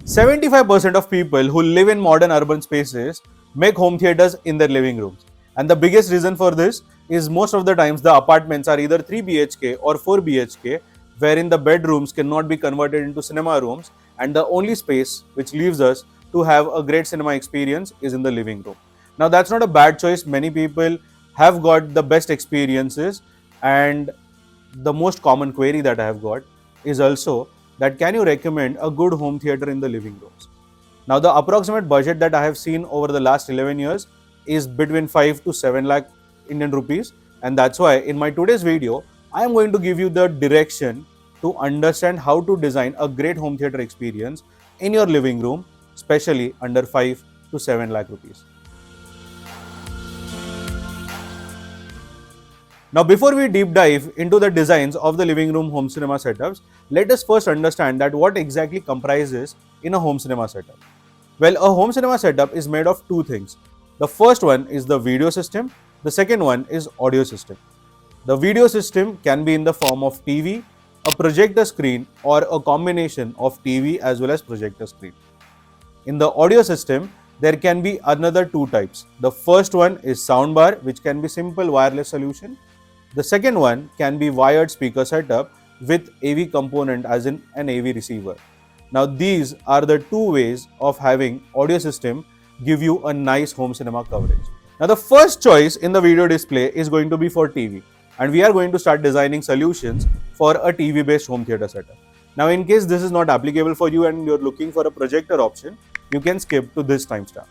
75% of people who live in modern urban spaces make home theaters in their living rooms. And the biggest reason for this is most of the times the apartments are either 3 BHK or 4 BHK, wherein the bedrooms cannot be converted into cinema rooms, and the only space which leaves us to have a great cinema experience is in the living room. Now, that's not a bad choice. Many people have got the best experiences, and the most common query that I have got is also that can you recommend a good home theater in the living rooms? Now, the approximate budget that I have seen over the last 11 years is between 5 to 7 lakh Indian rupees, and that's why in my today's video I am going to give you the direction to understand how to design a great home theater experience in your living room, especially under 5 to 7 lakh rupees. Now, before we deep dive into the designs of the living room home cinema setups, let us first understand that what exactly comprises in a home cinema setup. Well, a home cinema setup is made of two things. The first one is the video system, the second one is audio system. The video system can be in the form of TV, a projector screen, or a combination of TV as well as projector screen. In the audio system, there can be another two types. The first one is soundbar, which can be simple wireless solution. The second one can be wired speaker setup with AV component as in an AV receiver. Now, these are the two ways of having audio system give you a nice home cinema coverage. Now, the first choice in the video display is going to be for TV, and we are going to start designing solutions for a TV based home theater setup. Now, in case this is not applicable for you and you're looking for a projector option, you can skip to this timestamp.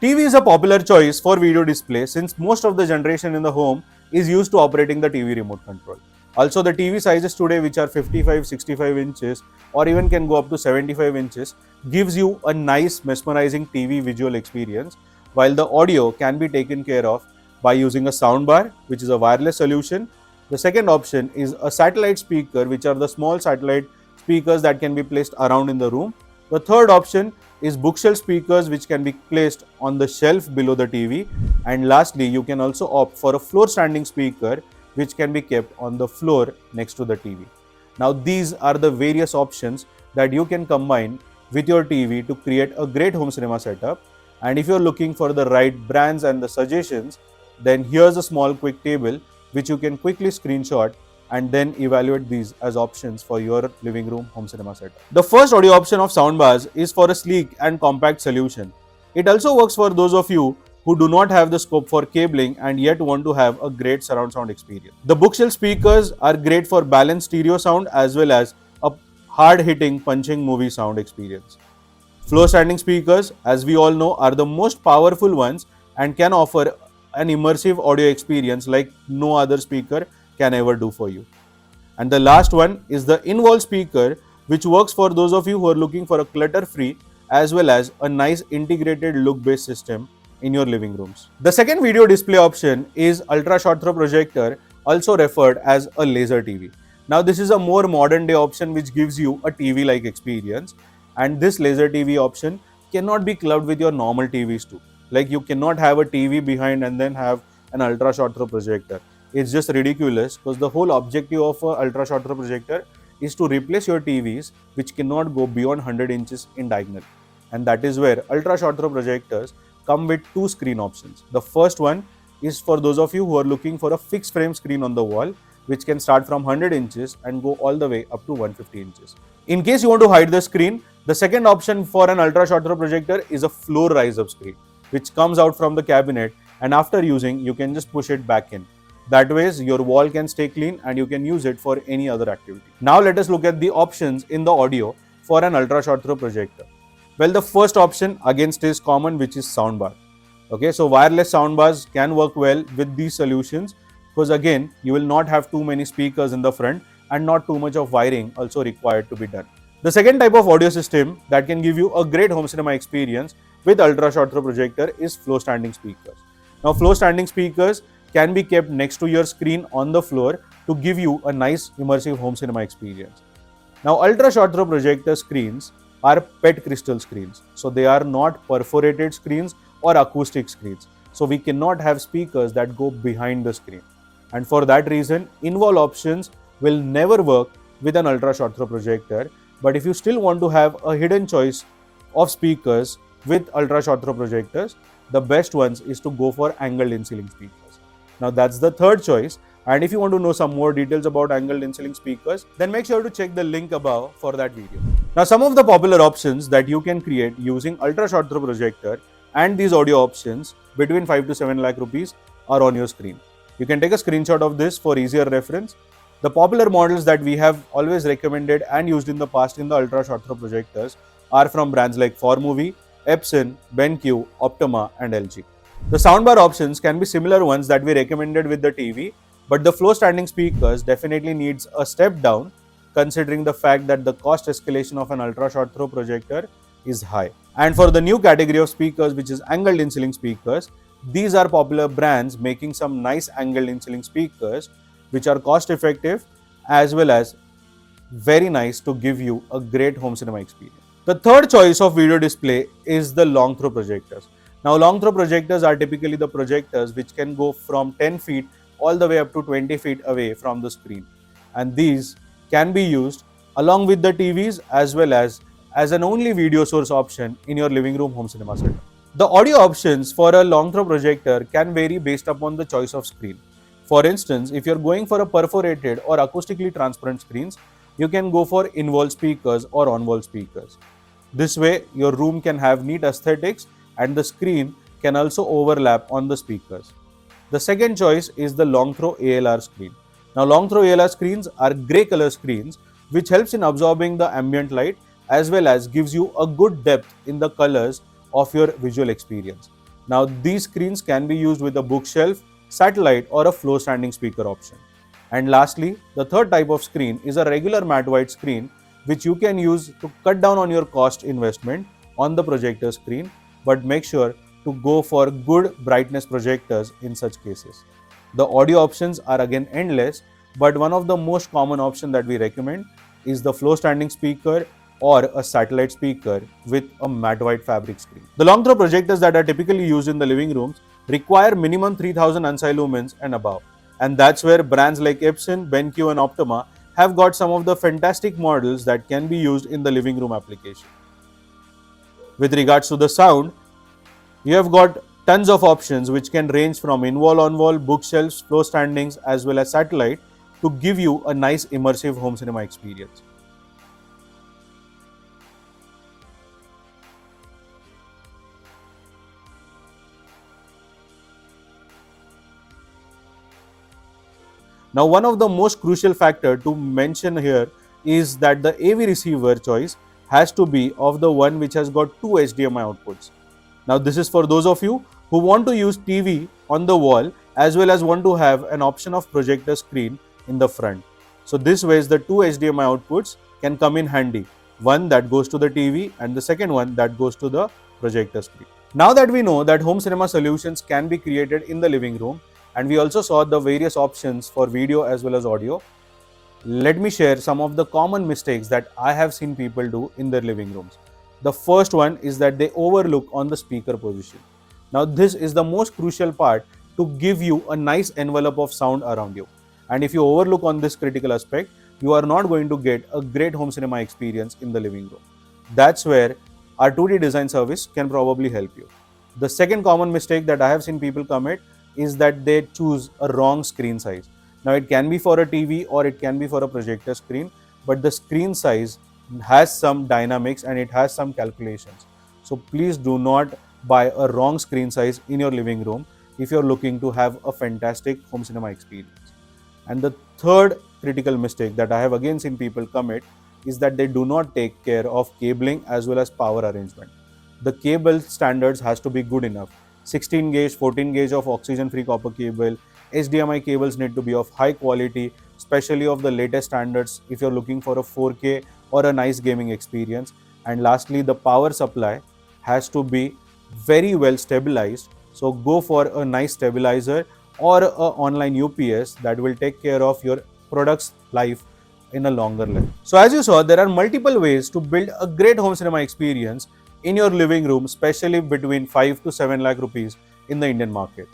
TV is a popular choice for video display since most of the generation in the home is used to operating the TV remote control. Also, the TV sizes today, which are 55, 65 inches or even can go up to 75 inches, gives you a nice mesmerizing TV visual experience, while the audio can be taken care of by using a soundbar, which is a wireless solution. The second option is a satellite speaker, which are the small satellite speakers that can be placed around in the room. The third option is bookshelf speakers, which can be placed on the shelf below the TV. And lastly, you can also opt for a floor standing speaker, which can be kept on the floor next to the TV. Now, these are the various options that you can combine with your TV to create a great home cinema setup. And if you're looking for the right brands and the suggestions, then here's a small quick table which you can quickly screenshot and then evaluate these as options for your living room home cinema setup. The first audio option of soundbars is for a sleek and compact solution. It also works for those of you who do not have the scope for cabling and yet want to have a great surround sound experience. The bookshelf speakers are great for balanced stereo sound as well as a hard-hitting punching movie sound experience. Floor standing speakers, as we all know, are the most powerful ones and can offer an immersive audio experience like no other speaker can ever do for you. And the last one is the in-wall speaker, which works for those of you who are looking for a clutter-free as well as a nice integrated look-based system in your living rooms. The second video display option is ultra short throw projector, also referred as a laser TV. Now, this is a more modern day option which gives you a TV-like experience, and this laser TV option cannot be clubbed with your normal TVs too. Like, you cannot have a TV behind and then have an ultra short throw projector. It's just ridiculous because the whole objective of an ultra short throw projector is to replace your TVs which cannot go beyond 100 inches in diagonal. And that is where ultra short throw projectors come with two screen options. The first one is for those of you who are looking for a fixed frame screen on the wall, which can start from 100 inches and go all the way up to 150 inches. In case you want to hide the screen, the second option for an ultra short throw projector is a floor rise up screen, which comes out from the cabinet, and after using, you can just push it back in. That way, your wall can stay clean and you can use it for any other activity. Now, let us look at the options in the audio for an ultra short throw projector. Well, the first option again stays common, which is soundbar. Okay, so wireless soundbars can work well with these solutions because again, you will not have too many speakers in the front and not too much of wiring also required to be done. The second type of audio system that can give you a great home cinema experience with ultra short throw projector is floor standing speakers. Now, floor standing speakers can be kept next to your screen on the floor to give you a nice immersive home cinema experience. Now, ultra short throw projector screens are PET crystal screens. So, they are not perforated screens or acoustic screens. So, we cannot have speakers that go behind the screen. And for that reason, in-wall options will never work with an ultra short throw projector. But if you still want to have a hidden choice of speakers with ultra short throw projectors, the best ones is to go for angled in-ceiling speakers. Now that's the third choice. And if you want to know some more details about angled in-ceiling speakers, then make sure to check the link above for that video. Now some of the popular options that you can create using ultra short throw projector and these audio options between 5 to 7 lakh rupees are on your screen. You can take a screenshot of this for easier reference. The popular models that we have always recommended and used in the past in the ultra short throw projectors are from brands like 4Movie, Epson, BenQ, Optima and LG. The soundbar options can be similar ones that we recommended with the TV, but the floor standing speakers definitely needs a step down considering the fact that the cost escalation of an ultra short throw projector is high. And for the new category of speakers, which is angled in-ceiling speakers, these are popular brands making some nice angled in-ceiling speakers which are cost effective as well as very nice to give you a great home cinema experience. The third choice of video display is the long throw projectors. Now long throw projectors are typically the projectors which can go from 10 feet all the way up to 20 feet away from the screen, and these can be used along with the TVs as well as an only video source option in your living room home cinema setup. The audio options for a long throw projector can vary based upon the choice of screen. For instance, if you're going for a perforated or acoustically transparent screens, you can go for in-wall speakers or on-wall speakers. This way, your room can have neat aesthetics and the screen can also overlap on the speakers. The second choice is the long throw ALR screen. Now long throw ALR screens are grey color screens which helps in absorbing the ambient light as well as gives you a good depth in the colors of your visual experience. Now these screens can be used with a bookshelf, satellite or a floor standing speaker option. And lastly, the third type of screen is a regular matte white screen which you can use to cut down on your cost investment on the projector screen, but make sure to go for good brightness projectors in such cases. The audio options are again endless, but one of the most common option that we recommend is the floor standing speaker or a satellite speaker with a matte white fabric screen. The long throw projectors that are typically used in the living rooms require minimum 3000 ANSI lumens and above, and that's where brands like Epson, BenQ and Optima have got some of the fantastic models that can be used in the living room application. With regards to the sound, you have got tons of options which can range from in-wall, on-wall, bookshelves, floor standings as well as satellite to give you a nice immersive home cinema experience. Now one of the most crucial factor to mention here is that the AV receiver choice has to be of the one which has got two HDMI outputs. Now this is for those of you who want to use TV on the wall as well as want to have an option of projector screen in the front. So this way the two HDMI outputs can come in handy. One that goes to the TV and the second one that goes to the projector screen. Now that we know that home cinema solutions can be created in the living room, and we also saw the various options for video as well as audio, let me share some of the common mistakes that I have seen people do in their living rooms. The first one is that they overlook on the speaker position. Now this is the most crucial part to give you a nice envelope of sound around you. And if you overlook on this critical aspect, you are not going to get a great home cinema experience in the living room. That's where our 2D design service can probably help you. The second common mistake that I have seen people commit is that they choose a wrong screen size. Now it can be for a TV or it can be for a projector screen, but the screen size has some dynamics and it has some calculations. So please do not buy a wrong screen size in your living room if you're looking to have a fantastic home cinema experience. And the third critical mistake that I have again seen people commit is that they do not take care of cabling as well as power arrangement. The cable standards has to be good enough. 16 gauge, 14 gauge of oxygen free copper cable, HDMI cables need to be of high quality, especially of the latest standards if you're looking for a 4K or a nice gaming experience. And lastly, the power supply has to be very well stabilized. So go for a nice stabilizer or a online UPS that will take care of your product's life in a longer life. So as you saw, there are multiple ways to build a great home cinema experience in your living room, especially between 5 to 7 lakh rupees in the Indian market.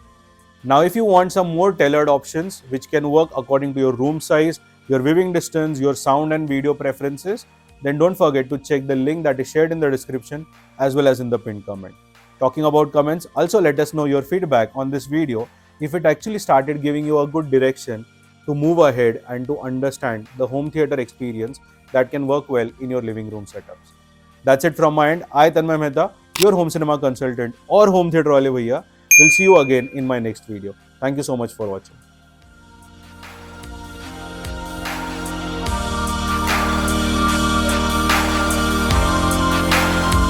Now, if you want some more tailored options which can work according to your room size, your viewing distance, your sound and video preferences, then don't forget to check the link that is shared in the description as well as in the pinned comment. Talking about comments, also let us know your feedback on this video if it actually started giving you a good direction to move ahead and to understand the home theater experience that can work well in your living room setups. That's it from my end. I, Tanmay Mehta, your home cinema consultant or home theater wale bhaiya, will see you again in my next video. Thank you so much for watching.